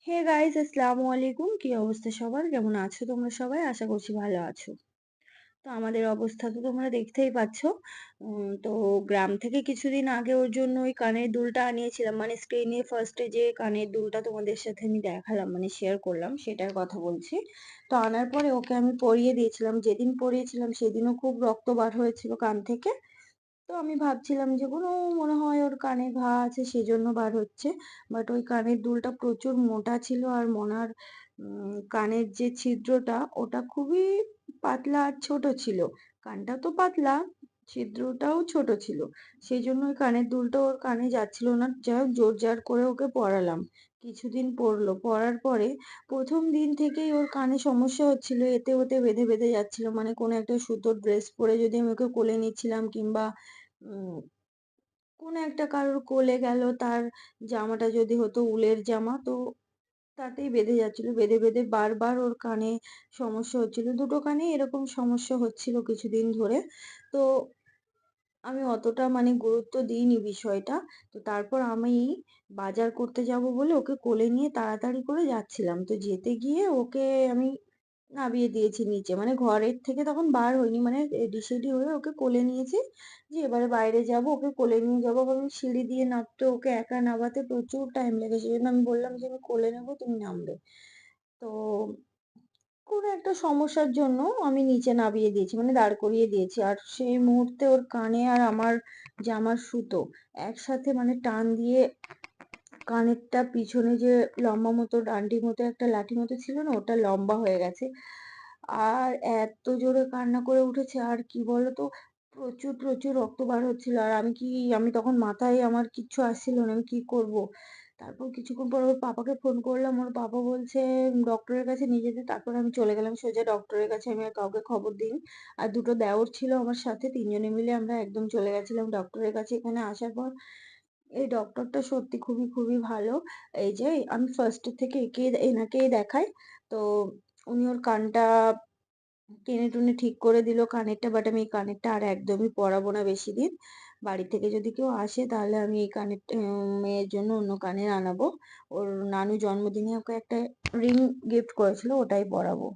Hey guys, আসসালামু আলাইকুম। কি অবস্থা সবার? কেমন আছো তোমরা সবাই? আশা করছি ভালো আছো। তো আমাদের অবস্থা তো তোমরা দেখতেই পাচ্ছ। তো গ্রাম থেকে কিছুদিন আগে ওর জন্য ওই কানের দুলটা আনিয়েছিলাম, মানে স্ক্রিনে ফার্স্টে যে কানের দুলটা তোমাদের সাথে আমি দেখালাম, মানে শেয়ার করলাম, সেটার কথা বলছি। তো আনার পরে ওকে আমি পরিয়ে দিয়েছিলাম। যেদিন পরিয়েছিলাম সেদিনও খুব রক্ত বার হয়েছিল কান থেকে। তো আমি ভাবছিলাম যে কোনো মনে হয় ওর কানে ঘা আছে সেজন্য বার হচ্ছে। বাট ওই কানের দুলটা প্রচুর মোটা ছিল, আর মনার কানের যে ছিদ্রটা ওটা খুবই পাতলা আর ছোট ছিল। কানটা তো পাতলা, ছিদ্রটাও ছোট ছিল। সেই জন্য ওই কানের দুলটা ওর কানে যাচ্ছিল না। যাই হোক, জোর জার করে ওকে পরালাম। কিছুদিন পরলো, পরার পরে প্রথম দিন থেকেই ওর কানে সমস্যা হচ্ছিল, এতে ওতে বেঁধে বেঁধে যাচ্ছিল। মানে কোনো একটা সুতোর ড্রেস পরে যদি আমি ওকে কোলে নিচ্ছিলাম, কিংবা উম কোনো একটা কারোর কোলে গেল, তার জামাটা যদি হতো উলের জামা, তো তাতেই বেঁধে যাচ্ছিল। বেঁধে বেঁধে বারবার ওর কানে সমস্যা হচ্ছিল। দুটো কানেই এরকম সমস্যা হচ্ছিল কিছুদিন ধরে। তো আমি অতটা মানে গুরুত্ব দিইনি বিষয়টা। তো তারপর আমি বাজার করতে যাব বলে ওকে কোলে নিয়ে তাড়াতাড়ি করে যাচ্ছিলাম। তো যেতে গিয়ে ওকে আমি নামিয়ে দিয়েছি নিচে। মানে ঘরের থেকে তখন বার হইনি, মানে রেডি সেডি হয়ে ওকে কোলে নিয়েছি, যে এবারে বাইরে যাব, ওকে কোলে নিয়ে যাবো। কারণ সিঁড়ি দিয়ে নামতে, ওকে একা নামাতে প্রচুর টাইম লাগে। সেজন্য আমি বললাম যে আমি কোলে নেবো, তুমি নামবে। তো কোনো একটা সমস্যার জন্য আমি নিচে নামিয়ে দিয়েছি, মানে দাঁড় করিয়ে দিয়েছি। আর সেই মুহূর্তে ওর কানে আর আমার জামার সুতো একসাথে মানে টান দিয়ে কানেরটা পিছনে যে লম্বা মতো ডান্ডি মতো একটা লাঠি মতো ছিল না, ওটা লম্বা হয়ে গেছে। আর এত জোরে কান্না করে উঠেছে, আর কি বলতো, প্রচুর প্রচুর রক্ত বার হচ্ছিল। আর আমি তখন মাথায় আমার কিচ্ছু আসছিল না, আমি কি করব। তারপর কিছুক্ষণ পর ওর পাপাকে ফোন করলাম, ওর পাপা বলছে ডক্টরের কাছে নিয়ে যেতে। তারপর আমি চলে গেলাম সোজা ডক্টরের কাছে, আমি আর কাউকে খবর দিইনি। আর দুটো দেওর ছিল আমার সাথে, তিনজনে মিলে আমরা একদম চলে গেছিলাম ডক্টরের কাছে। এখানে আসার পর এই ডক্টরটা সত্যি খুবই খুবই ভালো। এই যে আমি ফার্স্ট থেকে এনাকেই দেখাই। তো উনি ওর কানটা টেনে টুনে ঠিক করে দিল, কানেরটা। বাট আমি এই কানেরটা আর একদমই পরাবো না বেশি দিন। বাড়ি থেকে যদি কেউ আসে তাহলে আমি এই কানের মেয়ের জন্য অন্য কানের আনাবো। ওর নানু জন্মদিনে ওকে একটা রিং গিফট করেছিল, ওটাই পরাবো।